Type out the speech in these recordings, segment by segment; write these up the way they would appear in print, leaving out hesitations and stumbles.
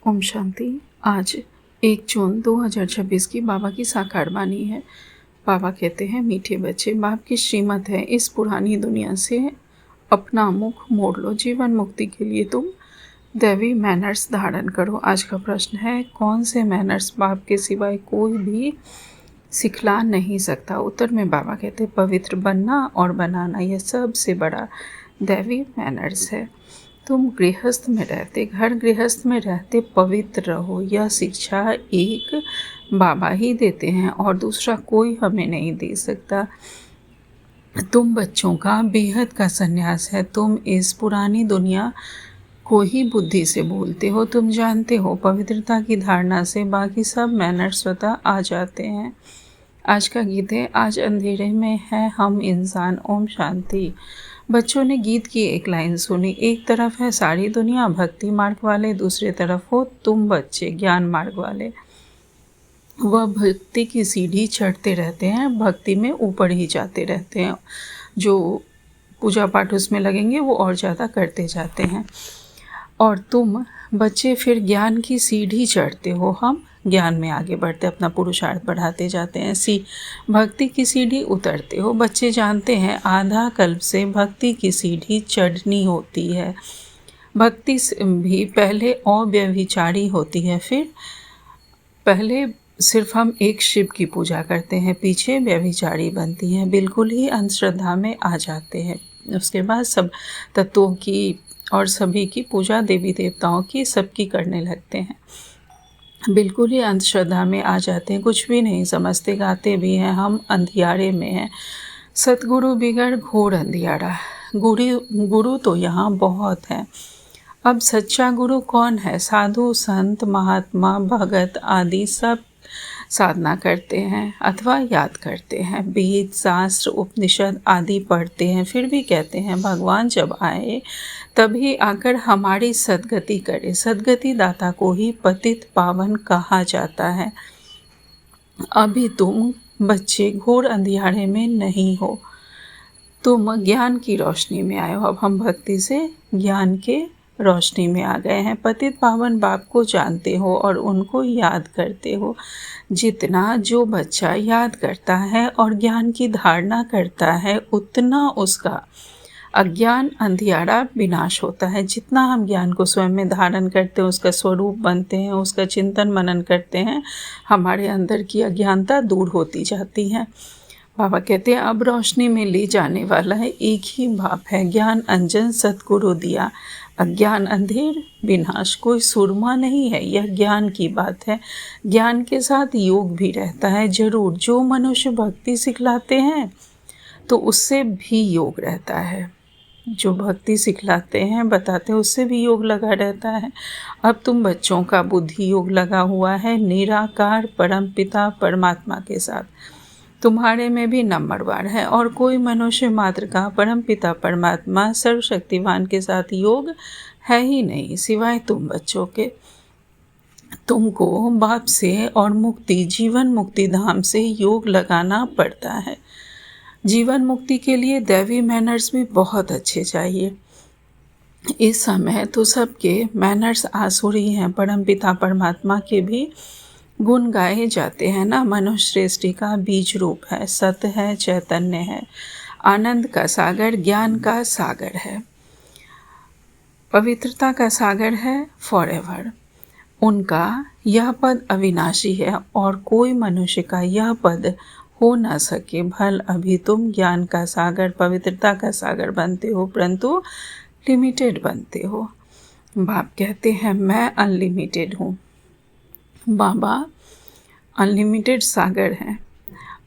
ओम शांति। आज 1 जून 2026 की बाबा की साकार वाणी है। बाबा कहते हैं, मीठे बच्चे, बाप की श्रीमत है, इस पुरानी दुनिया से अपना मुख मोड़ लो। जीवन मुक्ति के लिए तुम दैवी मैनर्स धारण करो। आज का प्रश्न है, कौन से मैनर्स बाप के सिवाय कोई भी सिखला नहीं सकता। उत्तर में बाबा कहते, पवित्र बनना और बनाना, यह सबसे बड़ा दैवी मैनर्स है। तुम गृहस्थ में रहते, घर गृहस्थ में रहते पवित्र रहो। यह शिक्षा एक बाबा ही देते हैं और दूसरा कोई हमें नहीं दे सकता। तुम बच्चों का बेहद का संन्यास है। तुम इस पुरानी दुनिया को ही बुद्धि से बोलते हो। तुम जानते हो, पवित्रता की धारणा से बाकी सब मैनर स्वतः आ जाते हैं। आज का गीत है, आज अंधेरे में है हम इंसान। ओम शांति। बच्चों ने गीत की एक लाइन सुनी। एक तरफ है सारी दुनिया भक्ति मार्ग वाले, दूसरी तरफ हो तुम बच्चे ज्ञान मार्ग वाले। वह भक्ति की सीढ़ी चढ़ते रहते हैं, भक्ति में ऊपर ही जाते रहते हैं। जो पूजा पाठ उसमें लगेंगे वो और ज़्यादा करते जाते हैं। और तुम बच्चे फिर ज्ञान की सीढ़ी चढ़ते हो। हम ज्ञान में आगे बढ़ते, अपना पुरुषार्थ बढ़ाते जाते हैं। भक्ति की सीढ़ी उतरते हो। बच्चे जानते हैं, आधा कल्प से भक्ति की सीढ़ी चढ़नी होती है। भक्ति भी पहले अव्यभिचारी होती है, फिर पहले सिर्फ हम एक शिव की पूजा करते हैं, पीछे व्यभिचारी बनती है, बिल्कुल ही अंधश्रद्धा में आ जाते हैं। उसके बाद सब तत्वों की और सभी की पूजा, देवी देवताओं की, सबकी करने लगते हैं। बिल्कुल ही अंधश्रद्धा में आ जाते हैं, कुछ भी नहीं समझते, गाते भी हैं, हम अंधियारे में हैं। सतगुरु बिगड़ घोर अंधियारा। गुरु तो यहाँ बहुत है। अब सच्चा गुरु कौन है? साधु, संत, महात्मा, भगत आदि सब साधना करते हैं अथवा याद करते हैं, वेद, शास्त्र, उपनिषद आदि पढ़ते हैं, फिर भी कहते हैं भगवान जब आए तभी आकर हमारी सद्गति करे। सद्गति दाता को ही पतित पावन कहा जाता है। अभी तुम बच्चे घोर अंधियारे में नहीं हो, तुम ज्ञान की रोशनी में आए हो। अब हम भक्ति से ज्ञान के रोशनी में आ गए हैं। पतित पावन बाप को जानते हो और उनको याद करते हो। जितना जो बच्चा याद करता है और ज्ञान की धारणा करता है, उतना उसका अज्ञान अंधियारा विनाश होता है। जितना हम ज्ञान को स्वयं में धारण करते हैं, उसका स्वरूप बनते हैं, उसका चिंतन मनन करते हैं, हमारे अंदर की अज्ञानता दूर होती जाती है। बाबा कहते हैं, अब रोशनी में ले जाने वाला है एक ही बाप है। ज्ञान अंजन सतगुरु दिया, अज्ञान अंधेर विनाश। कोई सुरमा नहीं है, यह ज्ञान की बात है। ज्ञान के साथ योग भी रहता है जरूर। जो मनुष्य भक्ति सिखलाते हैं तो उससे भी योग रहता है। जो भक्ति सिखलाते हैं, बताते हैं, उससे भी योग लगा रहता है। अब तुम बच्चों का बुद्धि योग लगा हुआ है निराकार परम पिता परमात्मा के साथ। तुम्हारे में भी नंबर 1 है और कोई मनुष्य मात्र का परम पिता परमात्मा सर्वशक्तिवान के साथ योग है ही नहीं, सिवाय तुम बच्चों के। तुमको बाप से और मुक्ति, जीवन मुक्ति धाम से योग लगाना पड़ता है। जीवन मुक्ति के लिए दैवी मैनर्स भी बहुत अच्छे चाहिए। इस समय तो सबके मैनर्स आसुरी हैं, परम पिता परमात्मा के भी गुण गाए जाते हैं ना। मनुष्य श्रेष्ठी का बीज रूप है, सत्य है, चैतन्य है, आनंद का सागर, ज्ञान का सागर है, पवित्रता का सागर है, फॉरएवर। उनका यह पद अविनाशी है और कोई मनुष्य का यह पद हो ना सके। भल अभी तुम ज्ञान का सागर, पवित्रता का सागर बनते हो, परंतु लिमिटेड बनते हो। बाप कहते हैं, मैं अनलिमिटेड हूँ। बाबा अनलिमिटेड सागर हैं।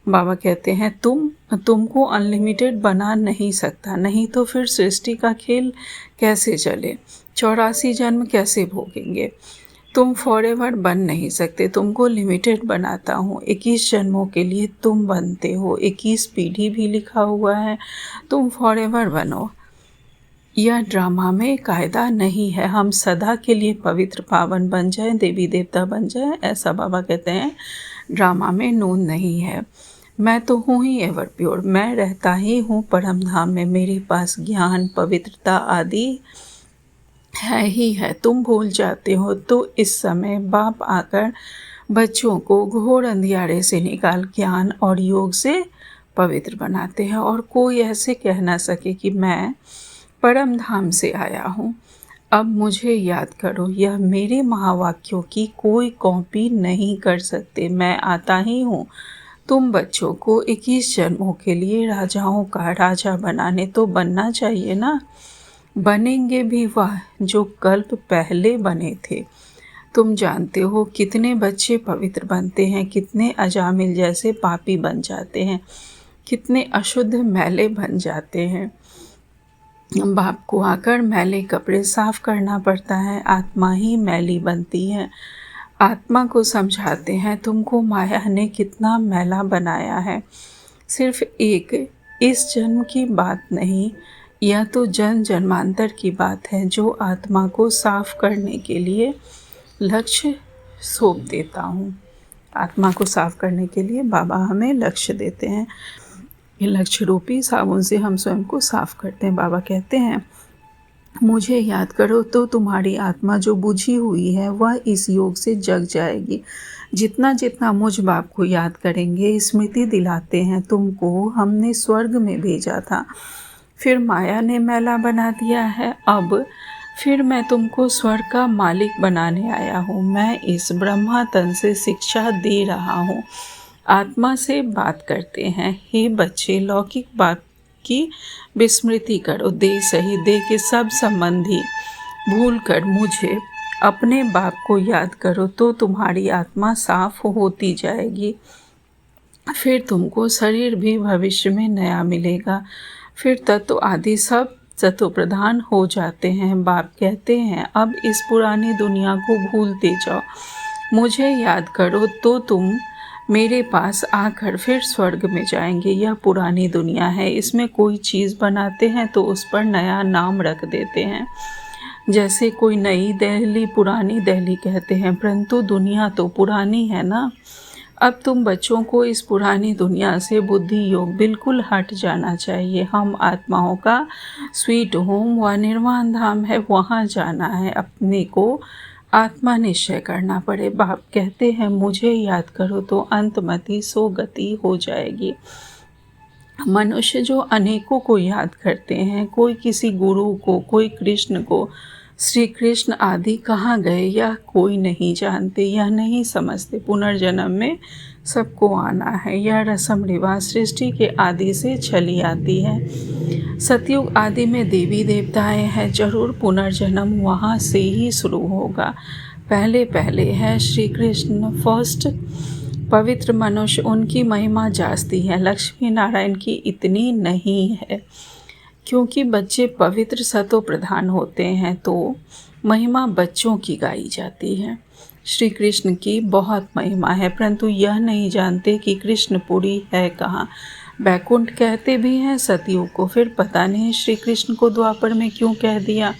बाबा कहते हैं, तुमको अनलिमिटेड बना नहीं सकता, नहीं तो फिर सृष्टि का खेल कैसे चले, 84 जन्म कैसे भोगेंगे। तुम फॉरएवर बन नहीं सकते, तुमको लिमिटेड बनाता हूँ। 21 जन्मों के लिए तुम बनते हो, 21 पीढ़ी भी लिखा हुआ है, तुम फॉरएवर बनो। यह ड्रामा में कायदा नहीं है हम सदा के लिए पवित्र पावन बन जाए, देवी देवता बन जाए, ऐसा बाबा कहते हैं। ड्रामा में नून नहीं है। मैं तो हूँ ही एवर प्योर, मैं रहता ही हूँ परम धाम में। मेरे पास ज्ञान, पवित्रता आदि है ही है, तुम भूल जाते हो। तो इस समय बाप आकर बच्चों को घोर अंधियारे से निकाल ज्ञान और योग से पवित्र बनाते हैं, और कोई ऐसे कह ना सके कि मैं परम धाम से आया हूँ। अब मुझे याद करो, यह मेरे महावाक्यों की कोई कॉपी नहीं कर सकते। मैं आता ही हूँ तुम बच्चों को 21 जन्मों के लिए राजाओं का राजा बनाने। तो बनना चाहिए ना, बनेंगे भी वह जो कल्प पहले बने थे। तुम जानते हो कितने बच्चे पवित्र बनते हैं, कितने अजामिल जैसे पापी बन जाते हैं, कितने अशुद्ध मैले बन जाते हैं। बाप को आकर मैले कपड़े साफ करना पड़ता है, आत्मा ही मैली बनती है। आत्मा को समझाते हैं, तुमको माया ने कितना मैला बनाया है। सिर्फ एक इस जन्म की बात नहीं, यह तो जन्म जन्मांतर की बात है, जो आत्मा को साफ करने के लिए लक्ष्य सौंप देता हूँ। आत्मा को साफ करने के लिए बाबा हमें लक्ष्य देते हैं। ये लक्ष्य रूपी साबुन से हम स्वयं को साफ करते हैं। बाबा कहते हैं, मुझे याद करो तो तुम्हारी आत्मा जो बुझी हुई है वह इस योग से जग जाएगी। जितना जितना मुझ बाप को याद करेंगे, स्मृति दिलाते हैं, तुमको हमने स्वर्ग में भेजा था, फिर माया ने मैला बना दिया है, अब फिर मैं तुमको स्वर्ग का मालिक बनाने आया हूँ। मैं इस ब्रह्मा तन से शिक्षा दे रहा हूँ। आत्मा से बात करते हैं, हे बच्चे, लौकिक बात की विस्मृति करो। दे सही दे के सब संबंधी भूल कर मुझे अपने बाप को याद करो, तो तुम्हारी आत्मा साफ होती जाएगी। फिर तुमको शरीर भी भविष्य में नया मिलेगा। फिर तत्व आदि सब सत्व प्रधान हो जाते हैं। बाप कहते हैं, अब इस पुरानी दुनिया को भूलते जाओ, मुझे याद करो, तो तुम मेरे पास आकर फिर स्वर्ग में जाएंगे। यह पुरानी दुनिया है, इसमें कोई चीज़ बनाते हैं तो उस पर नया नाम रख देते हैं। जैसे कोई नई दिल्ली पुरानी दिल्ली कहते हैं, परंतु दुनिया तो पुरानी है ना। अब तुम बच्चों को इस पुरानी दुनिया से बुद्धि योग बिल्कुल हट जाना चाहिए। हम आत्माओं का स्वीट होम व निर्वाण धाम है, वहाँ जाना है। अपने को आत्मा निश्चय करना पड़े। बाप कहते हैं, मुझे याद करो तो अंतमति सो गति हो जाएगी। मनुष्य जो अनेकों को याद करते हैं, कोई किसी गुरु को, कोई कृष्ण को, श्री कृष्ण आदि कहाँ गए यह कोई नहीं जानते, यह नहीं समझते। पुनर्जन्म में सबको आना है, यह रस्म रिवाज सृष्टि के आदि से चली आती है। सतयुग आदि में देवी देवताएं हैं, जरूर पुनर्जन्म वहाँ से ही शुरू होगा। पहले पहले है श्री कृष्ण फर्स्ट पवित्र मनुष्य, उनकी महिमा जास्ती है, लक्ष्मी नारायण की इतनी नहीं है। क्योंकि बच्चे पवित्र सतो प्रधान होते हैं, तो महिमा बच्चों की गाई जाती है। श्री कृष्ण की बहुत महिमा है, परंतु यह नहीं जानते कि कृष्णपुरी है कहाँ। बैकुंठ कहते भी हैं सतयुग को, फिर पता नहीं श्री कृष्ण को द्वापर में क्यों कह दिया।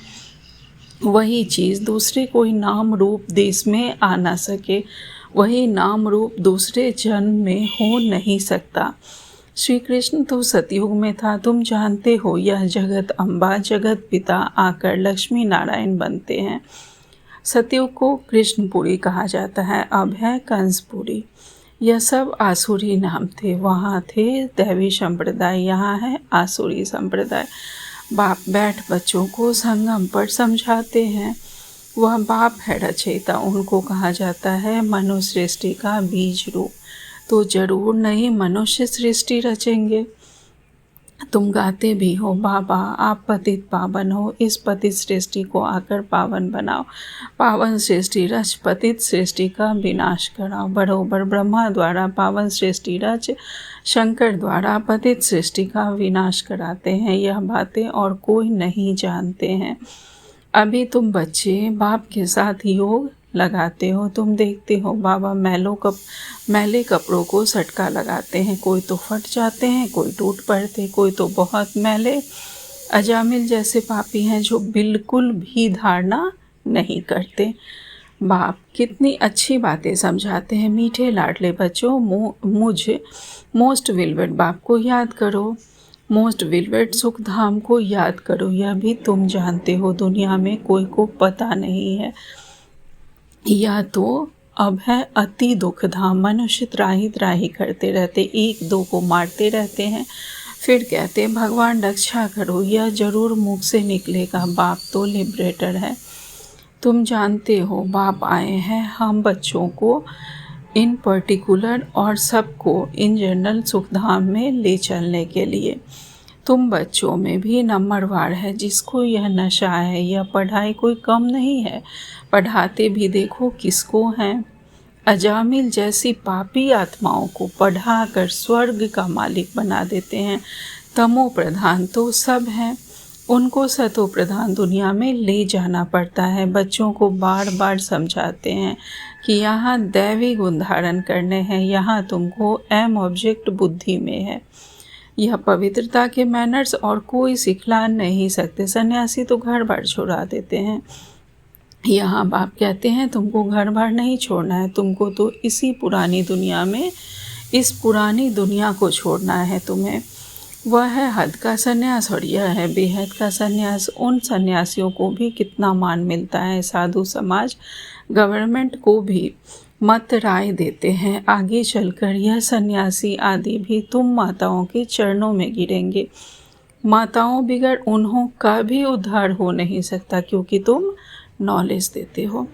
वही चीज़ दूसरे कोई नाम रूप देश में आ ना सके, वही नाम रूप दूसरे जन्म में हो नहीं सकता। श्री कृष्ण तो सतयुग में था, तुम जानते हो। यह जगत अम्बा जगत पिता आकर लक्ष्मी नारायण बनते हैं। सतयुग को कृष्णपुरी कहा जाता है, अब है कंसपुरी। यह सब आसुरी नाम थे, वहाँ थे दैवी संप्रदाय, यहाँ है आसुरी संप्रदाय। बाप बैठ बच्चों को संगम पर समझाते हैं। वह बाप है रचयिता, उनको कहा जाता है मनुष्य सृष्टि का बीज रूप। तो जरूर नहीं मनुष्य सृष्टि रचेंगे। तुम गाते भी हो, बाबा आप पतित पावन हो, इस पतित सृष्टि को आकर पावन बनाओ। पावन सृष्टि रच पतित सृष्टि का विनाश कराओ। बरोबर ब्रह्मा द्वारा पावन सृष्टि रच शंकर द्वारा पतित सृष्टि का विनाश कराते हैं। यह बातें और कोई नहीं जानते हैं। अभी तुम बच्चे बाप के साथ योग लगाते हो, तुम देखते हो बाबा मैले कपड़ों को सटका लगाते हैं, कोई तो फट जाते हैं, कोई टूट पड़ते, कोई तो बहुत मैले अजामिल जैसे पापी हैं जो बिल्कुल भी धारणा नहीं करते। बाप कितनी अच्छी बातें समझाते हैं। मीठे लाडले बच्चों, मुझ मोस्ट विलवेड बाप को याद करो। मोस्ट विलवेट सुख धाम को याद करो, यह भी तुम जानते हो दुनिया में कोई को पता नहीं है। यह तो अब है अति दुख धाम। मनुष्य त्राही त्राही करते रहते, एक दो को मारते रहते हैं, फिर कहते हैं भगवान रक्षा करो। यह जरूर मुख से निकलेगा, बाप तो लिबरेटर है। तुम जानते हो बाप आए हैं हम बच्चों को इन पर्टिकुलर और सबको इन जनरल सुखधाम में ले चलने के लिए। तुम बच्चों में भी नंबरवार है जिसको यह नशा है। यह पढ़ाई कोई कम नहीं है, पढ़ाते भी देखो किसको हैं। अजामिल जैसी पापी आत्माओं को पढ़ाकर स्वर्ग का मालिक बना देते हैं। तमो प्रधान तो सब हैं, उनको सतो प्रधान दुनिया में ले जाना पड़ता है। बच्चों को बार बार समझाते हैं कि यहाँ दैवी गुण धारण करने हैं, यहाँ तुमको एम ऑब्जेक्ट बुद्धि में है। यह पवित्रता के मैनर्स और कोई सिखला नहीं सकते। सन्यासी तो घर बार छोड़ा देते हैं, यहाँ बाप कहते हैं तुमको घर बार नहीं छोड़ना है, तुमको तो इसी पुरानी दुनिया में इस पुरानी दुनिया को छोड़ना है तुम्हें। वह है हद का सन्यास और यह है बेहद का सन्यास। उन सन्यासियों को भी कितना मान मिलता है। साधु समाज गवर्नमेंट को भी मत राय देते हैं। आगे चलकर यह सन्यासी आदि भी तुम माताओं के चरणों में गिरेंगे। माताओं बिगड़ उन्हों का भी उद्धार हो नहीं सकता, क्योंकि तुम नॉलेज देते हो।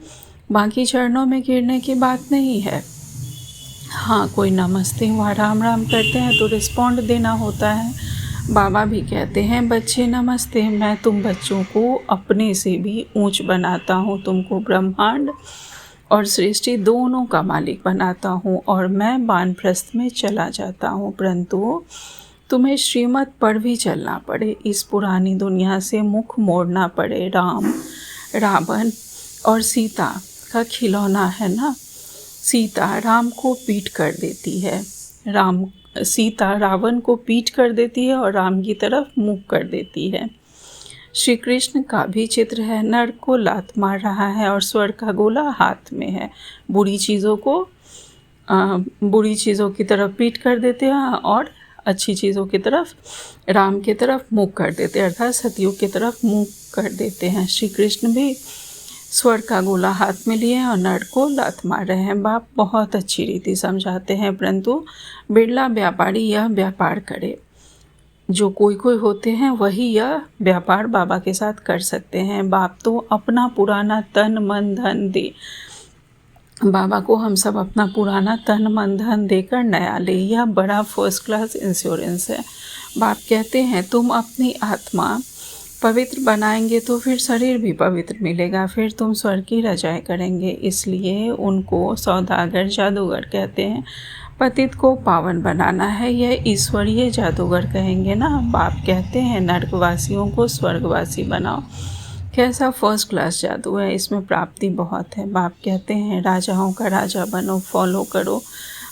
बाकी चरणों में गिरने की बात नहीं है। हाँ, कोई नमस्ते व राम राम करते हैं तो रिस्पॉन्ड देना होता है। बाबा भी कहते हैं बच्चे नमस्ते, मैं तुम बच्चों को अपने से भी ऊंच बनाता हूँ, तुमको ब्रह्मांड और सृष्टि दोनों का मालिक बनाता हूँ और मैं वानप्रस्थ में चला जाता हूँ। परंतु तुम्हें श्रीमत पर भी चलना पड़े, इस पुरानी दुनिया से मुख मोड़ना पड़े। राम रावण और सीता का खिलौना है ना। सीता राम को पीट कर देती है, सीता रावण को पीट कर देती है और राम की तरफ मुख कर देती है। श्री कृष्ण का भी चित्र है, नर को लात मार रहा है और स्वर्ग का गोला हाथ में है। बुरी चीज़ों की तरफ पीट कर देते हैं और अच्छी चीज़ों की तरफ राम की तरफ मुख कर देते हैं, अर्थात सतयुग की तरफ मुख कर देते हैं। श्री कृष्ण भी स्वर्ग का गोला हाथ में लिए और नर को लात मार रहे हैं। बाप बहुत अच्छी रीति समझाते हैं, परंतु बिरला व्यापारी यह व्यापार करे। जो कोई होते हैं वही यह व्यापार बाबा के साथ कर सकते हैं। बाप तो अपना पुराना तन मन धन दे। बाबा को हम सब अपना पुराना तन मन धन देकर नया ले, यह बड़ा फर्स्ट क्लास इंश्योरेंस है। बाप कहते हैं तुम अपनी आत्मा पवित्र बनाएंगे तो फिर शरीर भी पवित्र मिलेगा, फिर तुम स्वर्ग की रजाएं करेंगे। इसलिए उनको सौदागर जादूगर कहते हैं। पतित को पावन बनाना है, यह ईश्वरीय जादूगर कहेंगे ना। बाप कहते हैं नरकवासियों को स्वर्गवासी बनाओ। कैसा फर्स्ट क्लास जादू है, इसमें प्राप्ति बहुत है। बाप कहते हैं राजाओं का राजा बनो, फॉलो करो।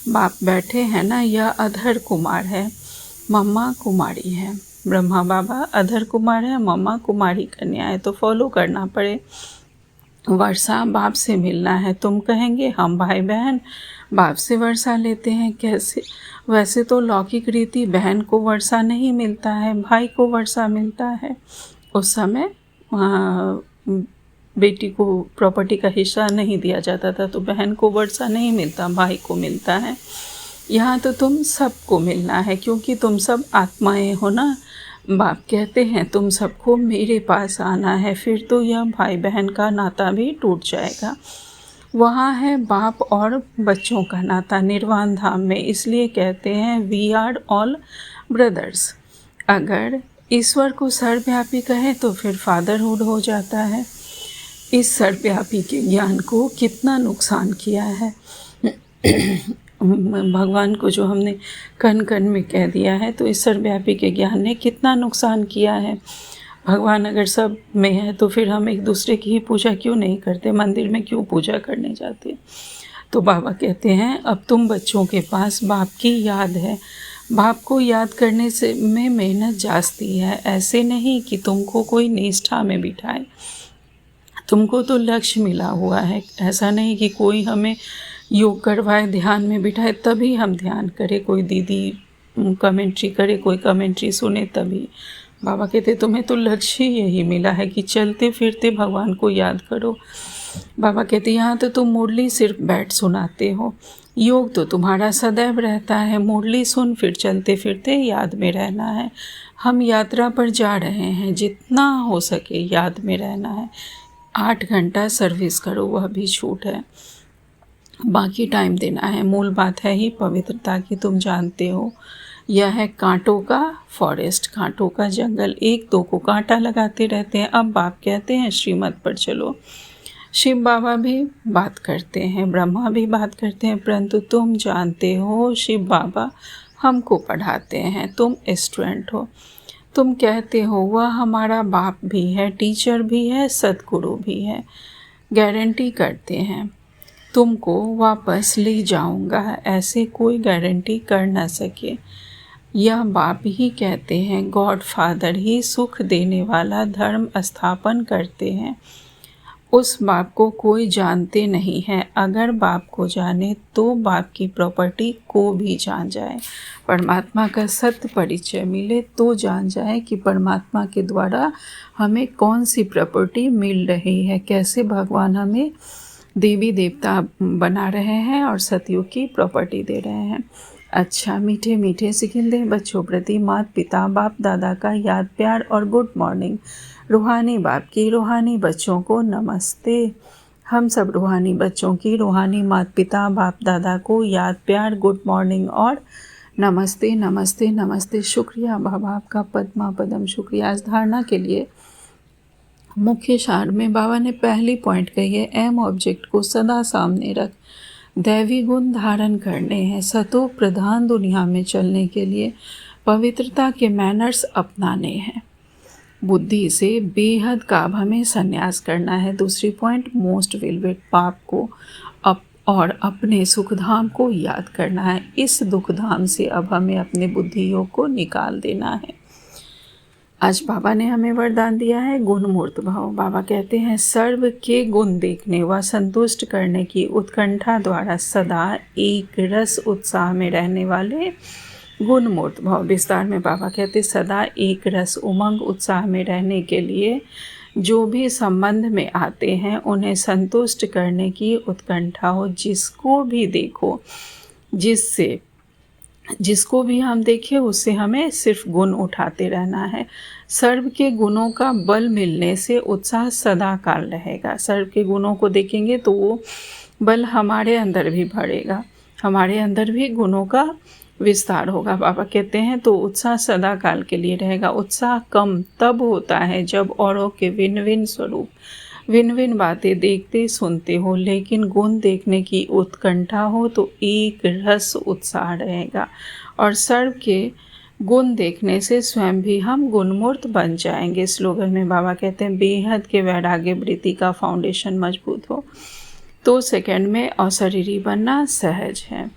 बाप बैठे हैं ना, यह अधर कुमार है, मम्मा कुमारी है। ब्रह्मा बाबा अधर कुमार है, मम्मा कुमारी कन्या है, तो फॉलो करना पड़े। वर्षा बाप से मिलना है, तुम कहेंगे हम भाई बहन बाप से वर्षा लेते हैं कैसे। वैसे तो लौकिक रीति बहन को वर्षा नहीं मिलता है, भाई को वर्षा मिलता है। उस समय बेटी को प्रॉपर्टी का हिस्सा नहीं दिया जाता था, तो बहन को वर्षा नहीं मिलता, भाई को मिलता है। यहाँ तो तुम सबको मिलना है, क्योंकि तुम सब आत्माएं हो ना। बाप कहते हैं तुम सबको मेरे पास आना है, फिर तो यह भाई बहन का नाता भी टूट जाएगा। वहाँ है बाप और बच्चों का नाता निर्वाण धाम में, इसलिए कहते हैं वी आर ऑल ब्रदर्स। अगर ईश्वर को सर्वव्यापी कहे तो फिर फादरहुड हो जाता है। इस सर्वव्यापी के ज्ञान को कितना नुकसान किया है भगवान को, जो हमने कण कण में कह दिया है, तो इस सर्वव्यापी के ज्ञान ने कितना नुकसान किया है। भगवान अगर सब में है तो फिर हम एक दूसरे की ही पूजा क्यों नहीं करते, मंदिर में क्यों पूजा करने जाते। तो बाबा कहते हैं अब तुम बच्चों के पास बाप की याद है। बाप को याद करने से में मेहनत जाती है, ऐसे नहीं कि तुमको कोई निष्ठा में बिठाए। तुमको तो लक्ष्य मिला हुआ है, ऐसा नहीं कि कोई हमें योग करवाए, ध्यान में बिठाए तभी हम ध्यान करें। कोई दीदी कमेंट्री करे, कोई कमेंट्री सुने तभी। बाबा कहते तुम्हें तो लक्ष्य ही यही मिला है कि चलते फिरते भगवान को याद करो। बाबा कहते यहाँ तो तुम मुरली सिर्फ बैठ सुनाते हो, योग तो तुम्हारा सदैव रहता है। मुरली सुन फिर चलते फिरते याद में रहना है। हम यात्रा पर जा रहे हैं, जितना हो सके याद में रहना है। 8 घंटा सर्विस करो, वह भी छूट है, बाकी टाइम देना है। मूल बात है ही पवित्रता की, तुम जानते हो। यह है कांटों का फॉरेस्ट, कांटों का जंगल, एक दो को कांटा लगाते रहते हैं। अब बाप कहते हैं श्रीमत पर चलो। शिव बाबा भी बात करते हैं, ब्रह्मा भी बात करते हैं, परंतु तुम जानते हो शिव बाबा हमको पढ़ाते हैं, तुम स्टूडेंट हो। तुम कहते हो वह हमारा बाप भी है, टीचर भी है, सदगुरु भी है। गारंटी करते हैं तुमको वापस ले जाऊंगा, ऐसे कोई गारंटी कर ना सके। यह बाप ही कहते हैं, गॉड फादर ही सुख देने वाला धर्म स्थापन करते हैं। उस बाप को कोई जानते नहीं है। अगर बाप को जाने तो बाप की प्रॉपर्टी को भी जान जाए। परमात्मा का सत्य परिचय मिले तो जान जाए कि परमात्मा के द्वारा हमें कौन सी प्रॉपर्टी मिल रही है, कैसे भगवान हमें देवी देवता बना रहे हैं और सतयुग की प्रॉपर्टी दे रहे हैं। अच्छा, मीठे मीठे सिखिंदे बच्चों प्रति माता पिता बाप दादा का याद प्यार और गुड मॉर्निंग। रूहानी बाप की रूहानी बच्चों को नमस्ते। हम सब रूहानी बच्चों की रूहानी माता पिता बाप दादा को याद प्यार, गुड मॉर्निंग और नमस्ते नमस्ते नमस्ते। शुक्रिया बाबा, आपका पद्मा पदम शुक्रिया। इस धारणा के लिए मुख्य सार में बाबा ने पहली पॉइंट कही है, एम ऑब्जेक्ट को सदा सामने रख, दैवी गुण धारण करने हैं, सतो प्रधान दुनिया में चलने के लिए पवित्रता के मैनर्स अपनाने हैं, बुद्धि से बेहद काब हमें संन्यास करना है। दूसरी पॉइंट, मोस्ट वेलवेट पाप को और अपने सुखधाम को याद करना है। इस दुखधाम से अब हमें अपने बुद्धि योग को निकाल देना है। आज बाबा ने हमें वरदान दिया है गुण मूर्त भाव। बाबा कहते हैं सर्व के गुण देखने व संतुष्ट करने की उत्कंठा द्वारा सदा एक रस उत्साह में रहने वाले गुण मूर्त भाव। विस्तार में बाबा कहते सदा एक रस उमंग उत्साह में रहने के लिए जो भी संबंध में आते हैं उन्हें संतुष्ट करने की उत्कंठा हो। जिसको भी देखो, जिसको भी हम देखें उससे हमें सिर्फ गुण उठाते रहना है। सर्व के गुणों का बल मिलने से उत्साह सदा काल रहेगा। सर्व के गुणों को देखेंगे तो वो बल हमारे अंदर भी बढ़ेगा, हमारे अंदर भी गुणों का विस्तार होगा। बाबा कहते हैं तो उत्साह सदा काल के लिए रहेगा। उत्साह कम तब होता है जब औरों के विन विन स्वरूप, विन विन बातें देखते सुनते हो, लेकिन गुण देखने की उत्कंठा हो तो एक रस उत्साह रहेगा। और सर्व के गुण देखने से स्वयं भी हम गुणमूर्त बन जाएंगे। स्लोगन में बाबा कहते हैं बेहद के वैराग्य वृत्ति का फाउंडेशन मजबूत हो तो सेकंड में अशरीरी बनना सहज है।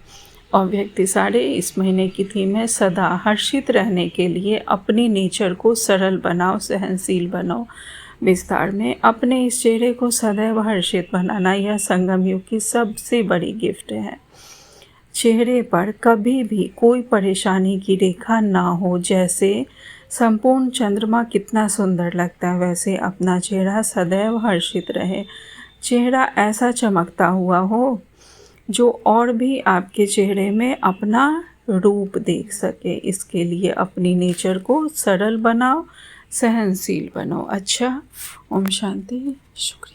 और व्यक्ति सारे इस महीने की थीम है सदा हर्षित रहने के लिए अपनी नेचर को सरल बनाओ, सहनशील बनाओ। विस्तार में अपने इस चेहरे को सदैव हर्षित बनाना यह संगम युग की सबसे बड़ी गिफ्ट है। चेहरे पर कभी भी कोई परेशानी की रेखा ना हो। जैसे संपूर्ण चंद्रमा कितना सुंदर लगता है वैसे अपना चेहरा सदैव हर्षित रहे। चेहरा ऐसा चमकता हुआ हो जो और भी आपके चेहरे में अपना रूप देख सके। इसके लिए अपनी नेचर को सरल बनाओ, सहनशील बनो। अच्छा, ओम शांति, शुक्रिया।